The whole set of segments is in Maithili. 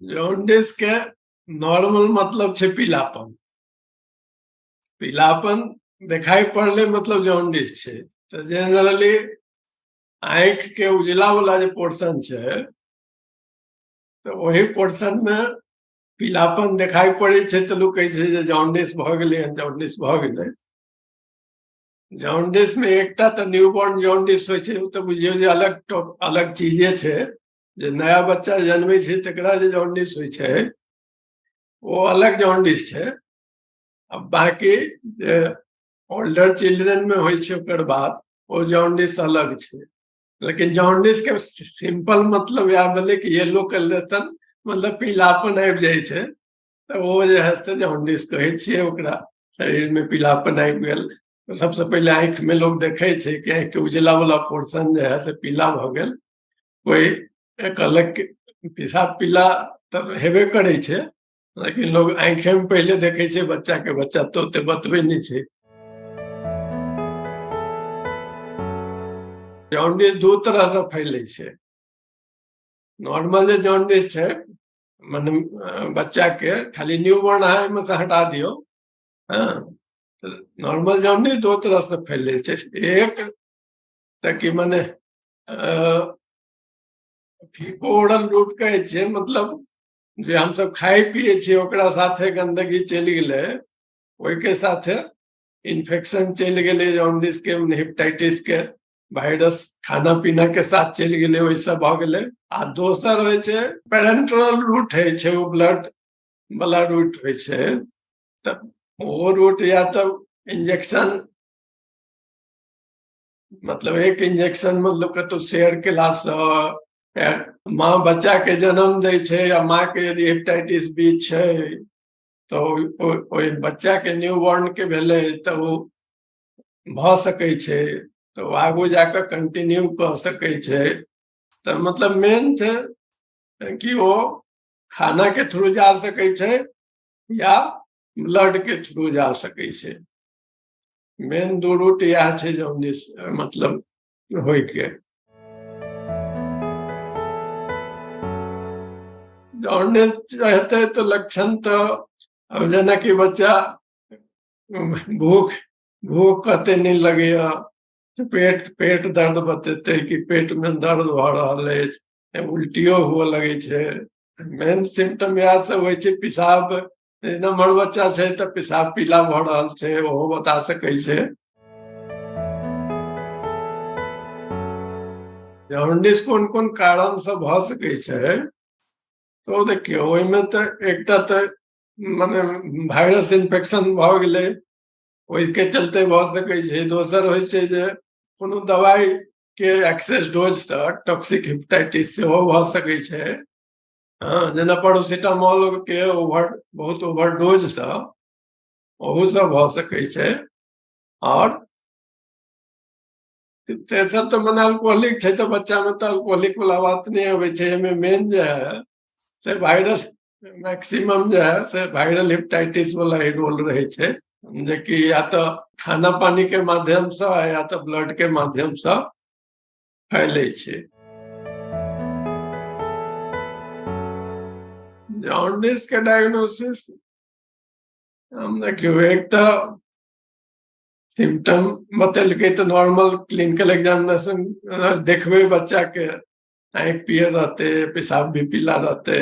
जॉन्डिस के नॉर्मल मतलब छे पीलापन। पीलापन दिखाई पड़ले मतलब जॉन्डिस छे। तो जनरली आंख के उजला वाला जो पोर्शन छे तो वही पोर्शन में पीलापन दिखाई पड़े छे तो लोग कहे छे जे जॉन्डिस भ गेलै, जॉन्डिस भ गेलै। जॉन्डिस में एकटा तो न्यूबॉर्न जॉन्डिस होय छे, तो बुझियो जे अलग चीजे छे। जे नया बच्चा जन्मे छे तकरा जे जॉन्डिस होय छे वो अलग जॉन्डिस छे। अब बाकी जे ओल्डर चिल्ड्रन में होय छे ओकर बाद वो जॉन्डिस अलग छे। लेकिन जॉन्डिस के सिंपल मतलब या भेलै कि येलो कलरेशन मतलब पीलापन आबि जाय छे, तो वो जे है से जॉन्डिस कहै छियै ओकरा। शरीर में पीलापन आबि गेल तो सबसे पहले आंख में लोग देखे छे कि आंख के उजला वाला पोर्शन जो है से पीला भ गेल। कोई कहलक पेशाब पीला तब हेबे करे छे, लेकिन लोग आंखे में पहले देखे छे बच्चा के, बच्चा तो ओते बतबै नहीं छे। जॉन्डिस दो तरह से फैले छे। नॉर्मल जो जॉन्डिस छे माने बच्चा के खाली न्यूबॉर्न है में से हटा दियो। हाँ, नॉर्मल जॉन्डिस दो तरह से फैले छे। एक ताकि माने फीको ओरल रूट कहै छे, मतलब जे हम सब खाए पिए छे ओकरा साथे गंदगी चलि गेलै, ओहि के साथे इन्फेक्शन चलि गेलै, जॉन्डिस के हेपेटाइटिस के वायरस खाना पीना के साथ चलि गेलै, ओहिसँ भ गेलै। आ दोसर होय छे पेरेंटरल रूट है छे, वो ब्लड वाला रूट होय छे। त वो रूट या तो इंजेक्शन, मतलब एक इंजेक्शन मतलब कतौ शेयर केला से, माँ बच्चा के जन्म दै छे या माँ के यदि हेपेटाइटिस बी छे तो ओहि बच्चा के न्यूबॉर्न के भेलै तो वो भ सकै छे, तो आगू जाके कंटिन्यू क सकै छे। तो मतलब मेन छे कि वो खाना के थ्रू जा सकै छे या ब्लड के थ्रू जा सकै छे। मेन दो रूट यह छे जॉन्डिस मतलब होय के। जॉन्डिस रहते तो लक्षण तो अब जना कि बच्चा भूख भूख कहते नहीं लगे, तो पेट पेट दर्द बतेते कि पेट में दर्द भ रहल है, उल्टियो हुए लगे छे। मेन सिम्टम यह सब होय छे। पेशाब नमहर बच्चा छे तो पेशाब पीला भ रहल छे, ओहो बता सकै छे। जॉन्डिस कोन कोन कारण से भ सकै छे तो देखियो ओहिमे तो एकटा तो माने वायरस इन्फेक्शन भ गेलै, ओहि के चलते भ सकै छे। दोसर होय छे जे कोनो दवाई के एक्सेस डोज से टॉक्सिक हेपेटाइटिस सेहो भ सकै छे। हाँ, जेना पैरासिटामोल के बहुत ओवरडोज से ओहू से भ सकै छे। और तेसर तो माने अल्कोहलिक छे तो बच्चा में तो अल्कोहलिक वाला बात नहीं होय छे। एमे मेन जे है से वायरल मैक्सिमम जो है से वायरल हेपेटाइटिस वाला ही रोल रहे छे, जे कि या तो खाना पानी के माध्यम से या तो ब्लड के माध्यम से फैले छे। जॉन्डिस के डायग्नोसिस हम देखियो एक तो सिम्टम बतेलकै तो नॉर्मल क्लिनिकल एग्जामिनेशन देखबे बच्चा के, आंख पियर रहते, पेशाब भी पीला रहते,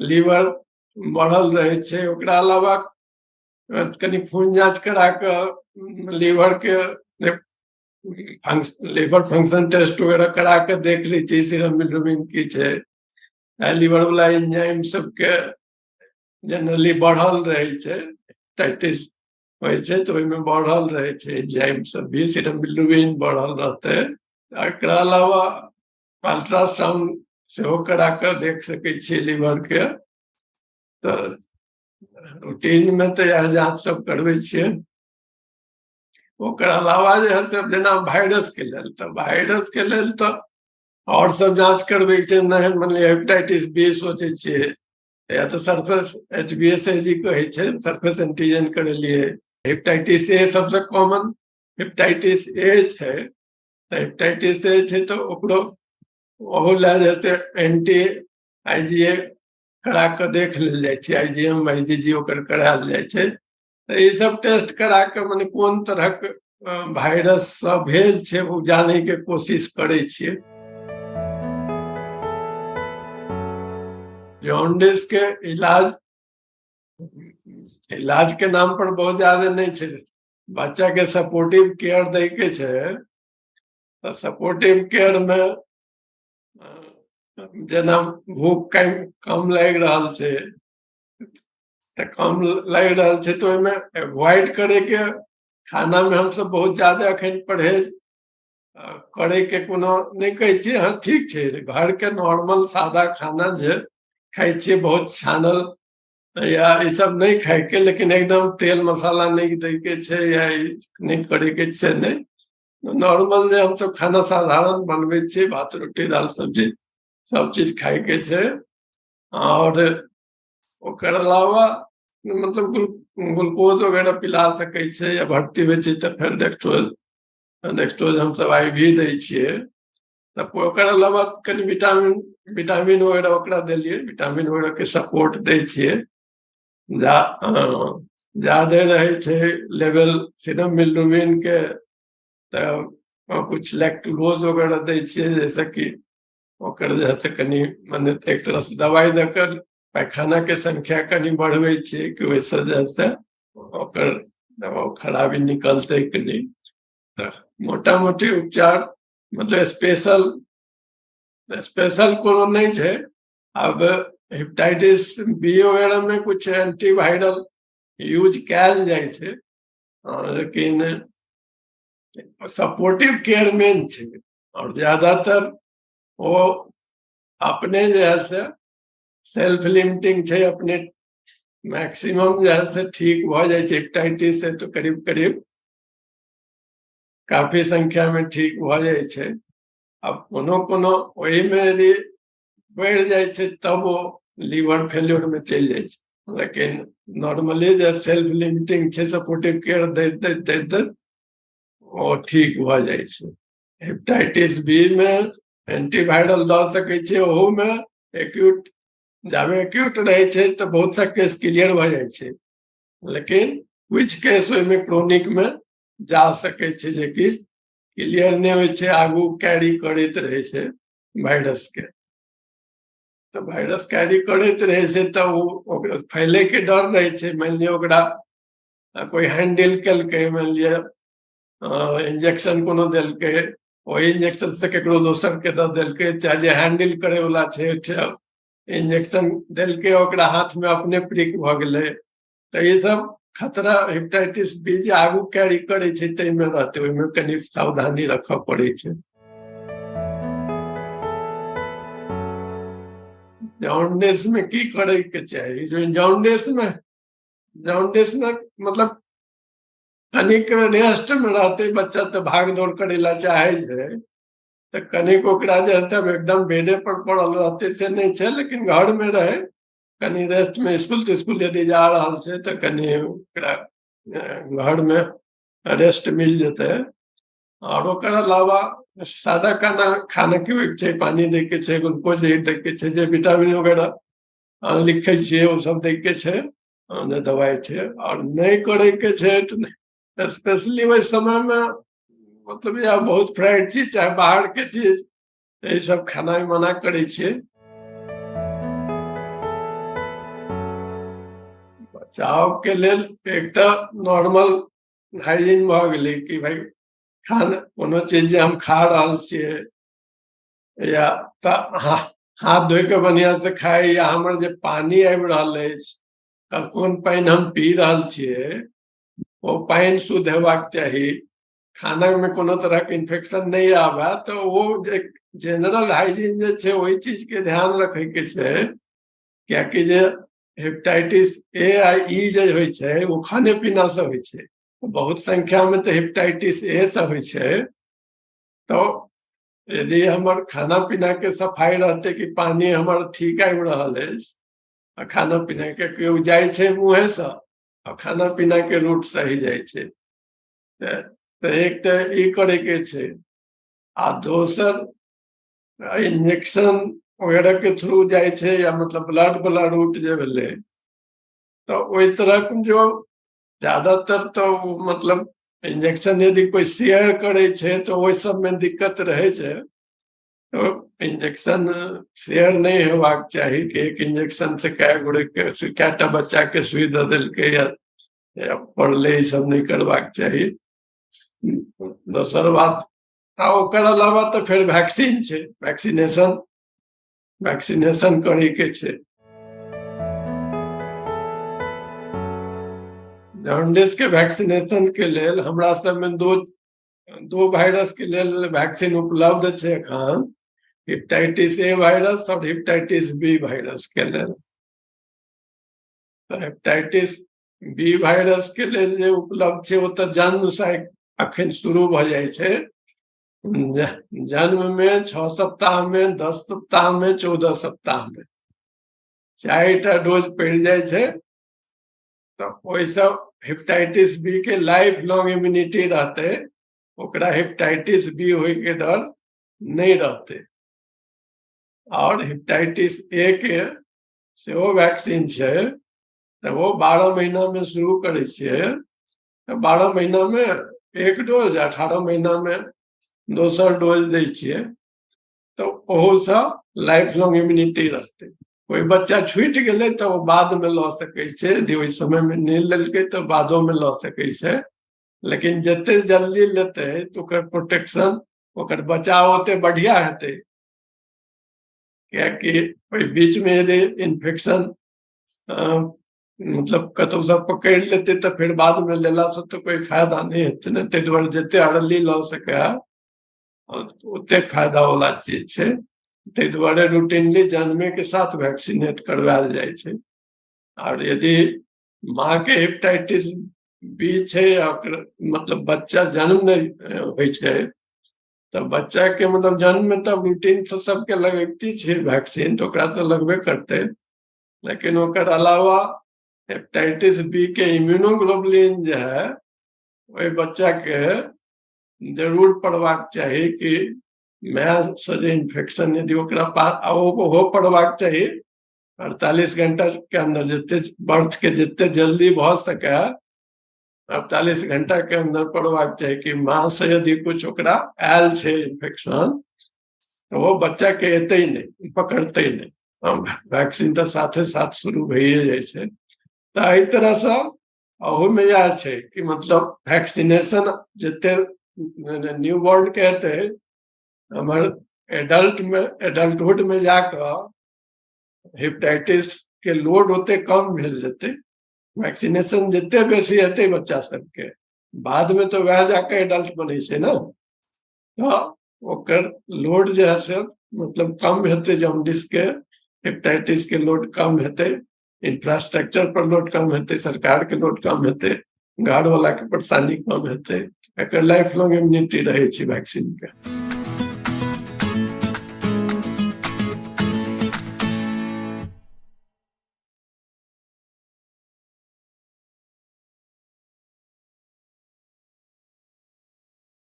लीवर बढ़ल रहे छे। ओकरा अलावा कनी खून जांच करा के लीवर के लीवर फंक्शन टेस्ट वगैरह करा के देख ली छे सीरम बिलिरुबिन की छे। लीवर वाला एंजाइम सबके जनरली बढ़ल रहे छे, टाइटिस होय छे तो ओहिमे बढ़ल रहे छे एंजाइम सब भी, सीरम बिलिरुबिन बढ़ल रहते। एकरा अलावा अल्ट्रासाउंड सेहो करा के देख सकै छियै लीवर के। तो रूटीन में तो यह जांच सब करबै छियै। ओकर अलावा जे है से जेना वायरस के लेल, तो वायरस के लेल तो और सब जांच करबै छै। मान लिया हेपेटाइटिस बी सोचे छियै या तो सरफेस HbSAg कहै छै, सरफेस एंटीजन करेलिए। हेपेटाइटिस ए सबसे कॉमन हेपेटाइटिस ए छे, तो हेपेटाइटिस ए छे तो ओकरो ओहो ले जैसे एंटी IgA करा के देख लेल जाइ छै, IgM IgG ओकर करायल जाइ छै। तऽ ई सब टेस्ट करा के मने कोन तरहक वायरस सब भेल छै ओ जानै के कोशिश करै छियै। जॉन्डिस के इलाज के नाम पर बहुत ज्यादा नहीं छै, बच्चा के सपोर्टिव केयर दै के छै। तो सपोर्टिव केयर में जेना भूख कम लागि रहल छै, तऽ कम लागि रहल छै तो ओहिमे अवॉइड करे के खाना में हम सब बहुत ज्यादा अखन परहेज करे के कोनो नहीं कहै छियै। हाँ ठीक छै, घर के नॉर्मल सादा खाना जे खाइ छियै बहुत छानल या ई सब नहीं खाए के, लेकिन एकदम तेल मसाला नहीं दै के छै या नहीं करे के छै नहीं। नॉर्मल जे हम सब खाना साधारण बनबै छियै, भात रोटी दाल सब्जी सब चीज खाए के छै। और ओकर अलावा मतलब ग्लूकोज वगैरह पिला सकै छै, या भर्ती होइ छै तऽ फेर डेक्स्ट्रोज हम सब IV दै छियै। तऽ ओकर अलावा कनि विटामिन वगैरह ओकरा देलियै, विटामिन वगैरह के सपोर्ट दै छियै। ज्यादा रहे छै लेवल सीरम बिलिरुबिन के तऽ कुछ लैक्टुलोज वगैरह दै छियै, जैसे कि ओकर जैसे कनि मने एक तरह से दवाई देकर पैखाना के संख्या कनि बढ़बै छियै कि ओहिसँ जैसे ओकर खराबी निकलतै कि नहीं। तऽ मोटा मोटी उपचार मतलब स्पेशल कोनो नहीं छै। अब हेपेटाइटिस B वगैरह में कुछ एंटीवायरल यूज कैल जाइ छै, लेकिन सपोर्टिव केयर मेन छै। और ज्यादातर वो अपने जे है से सेल्फ लिमिटिंग छै, अपने मैक्सिमम जो है से ठीक भ जाइ छै। हेपेटाइटिस से तो करीब करीब काफी संख्या में ठीक भ जाइ छै। अब कोनो वही में यदि बढ़ जाइ छै तब वो लीवर फेल्योर में चल जाइ छै, लेकिन नॉर्मली जो सेल्फ लिमिटिंग छै, सपोर्टिव केयर दैत वो ठीक भ जाइ छै। हेपेटाइटिस B में एंटीवायरल द सकै छै, ओहू में एक्यूट जाबे एक्यूट रहे छै तो बहुत सा केस क्लियर भ जाइ छै, लेकिन कुछ केस ओहिमे क्रोनिक में जा सकै छै, जे कि क्लियर नहीं होइ छै, आगू कैरी करैत रहे छै वायरस के। तो वायरस कैरी करैत रहे छै तो ओकरा फैले के डर रहे छै। मान लिया ओकरा कोई हैंडल केलकै, मान लिया इंजेक्शन कोनो देलकै, वही इंजेक्शन से केकरो दोसर के दऽ देलकै, चाहे जे हैंडल करे वाला छै इंजेक्शन देलकै ओकरा हाथ में अपने प्रिक भ गेलै। तो ये सब खतरा हेपेटाइटिस B जे आगू कैरी करे छै ताहिमे रहतै, ओहिमे कनि सावधानी रखऽ पड़ै छै। जॉन्डिस में की करे के चाही? जॉन्डिस में मतलब कनिक रेस्ट में रहते बच्चा, तो भाग दौड़ करे ला चाहे छै, तो कनिक ओकरा जे एकदम बेडे पर पड़ल रहते से नहीं छै, लेकिन घर में रहे कनि रेस्ट में, स्कूल यदि जा रहल छै तो कनि ओकरा घर में रेस्ट मिल जेतै। और ओकर अलावा सादा खाना के छै, पानी दै के छै, ग्लूकोज दै के छै, जे विटामिन वगैरह लिखे छियै वो सब दै के छै, दवाई छै। और नहीं करे के छै तो स्पेशली वही समय में मतलब या बहुत फ्राइड चीज चाहे बाहर के चीज यही सब खाना में मना करे छियै। बचाव के लेल एक तो नॉर्मल हाइजीन भ गेलै कि भाई खाना कोनो चीज जे हम खा रहल छियै या हाथ धोइ के बढ़िया से खाए, या हमर जे पानी आबि रहल अछि, कोन पानी हम पी रहल छियै वो पानी शुद्ध हेबाक चाही, खाना में कोनो तरह के इन्फेक्शन नहीं आवे, तो वो एक जनरल हाइजीन जे छै वही चीज के ध्यान रखे के छै। कियाकि जे हेपेटाइटिस A आ E जे होइ छै वो खाने पीना से होइ छै, बहुत संख्या में तो हेपेटाइटिस A से होइ छै। तो यदि हमर खाना पीना के सफाई रहते कि पानी हमर ठीक आबि रहल अछि, खाना पीना के केओ जाइ छै मुँहे से और खाना पीना के रूट सही जाइ छै, तो एक तो ई करे के छै। आ दोसर इंजेक्शन वगैरह के थ्रू जाए छे या मतलब ब्लड वाला रूट जे भेले तो ओई तरह के जो ज्यादातर तो मतलब इंजेक्शन यदि कोई शेयर करे छे तो ओई सब में दिक्कत रहे छे। तो इंजेक्शन शेयर नहीं हेबाक चाही कि एक इंजेक्शन से कए गोरे के कएटा बच्चा के सुई द देलकै या पड़ले, ई सब नहीं करबाक चाही। दोसर बात ओकर अलावा तो फिर वैक्सीन छे, वैक्सीनेशन करे के छे। जॉन्डिस के वैक्सीनेशन के लेल हमरा सब में दो वायरस के लेल वैक्सीन उपलब्ध छे एखन, हेपेटाइटिस ए वायरस और हेपेटाइटिस बी वायरस के लेल। तो हेपेटाइटिस बी वायरस के लेल जे उपलब्ध छे ओ तो जन्म से अखन शुरू भ जाय छे। जन्म में 6 सप्ताह में, 10 सप्ताह में, 14 सप्ताह में 4टा डोज पड़ जाय छे। तो ओई सब हेपेटाइटिस बी के लाइफ लॉन्ग इम्यूनिटी रहते, ओकरा हेपेटाइटिस बी होय के डर नहीं रहते। और हेपेटाइटिस ए के सेहो वैक्सीन छे, तो वो 12 महीना में शुरू करे छिए। तो 12 महीना में एक डोज, 18 महीना में दोसर डोज दै छिए। तो ओहो से लाइफ लॉन्ग इम्यूनिटी रहते। कोई बच्चा छूट गेले तो वो बाद में ल सकै छे, यदि ओई समय में नहीं लेलकै तो बादो में ल सकै छे। लेकिन जते जल्दी लेते तो ओकर प्रोटेक्शन, ओकर बचाव ओते बढ़िया हेते। कि ओई बीच में यदि इन्फेक्शन मतलब कतौ से पकड़ लेते तो फिर बाद में लेला से तो कोई फायदा नहीं हेते ने। तै दुआरे जते अर्ली ल सके ओते फायदा वाला चीज छे। तै दुआरे रूटीनली जन्मे के साथ वैक्सीनेट करवायल जाय छे। और यदि माँ के हेपेटाइटिस बी छे या मतलब बच्चा जन्म नहीं होय छे तो बच्चा के मतलब जन्म में तब रूटीन से सबके लगैती छे वैक्सीन, तो ओकरा तो लगबे करते। लेकिन ओकर अलावा हेपेटाइटिस बी के इम्यूनोग्लोबुलिन जे है ओई बच्चा के जरूर पड़बाक चाही कि माय से जे इन्फेक्शन यदि ओकरा पास ओहो पड़बाक चाही 48 घंटा के अंदर, जिते बर्थ के जिते जल्दी भ सके 48 घंटा के अंदर पड़बाक चाही कि माँ से यदि कुछ ओकरा आयल छे इन्फेक्शन तो वो बच्चा के एते ही नहीं, पकड़ते नहीं। वैक्सीन तो साथे साथ शुरू भइए जाय छे। तो एहि तरह से अहू में यह छे कि मतलब वैक्सीनेशन जिते न्यू बॉर्न के हेते हमर एडल्टहुड में जाकर हेपेटाइटिस के लोड होते कम भेल जेते। वैक्सीनेशन जिते बेसी हेते बच्चा सबके बाद में तो वह जाके एडल्ट बने छे ना। तो ओकर लोड जे है से मतलब कम हेते, जॉन्डिस के हेपेटाइटिस के लोड कम हेते, इंफ्रास्ट्रक्चर पर लोड कम हेते, सरकार के लोड कम हेते, घर वाला के परेशानी कम हेते। एकर लाइफ लॉन्ग इम्यूनिटी रहे छे वैक्सीन के।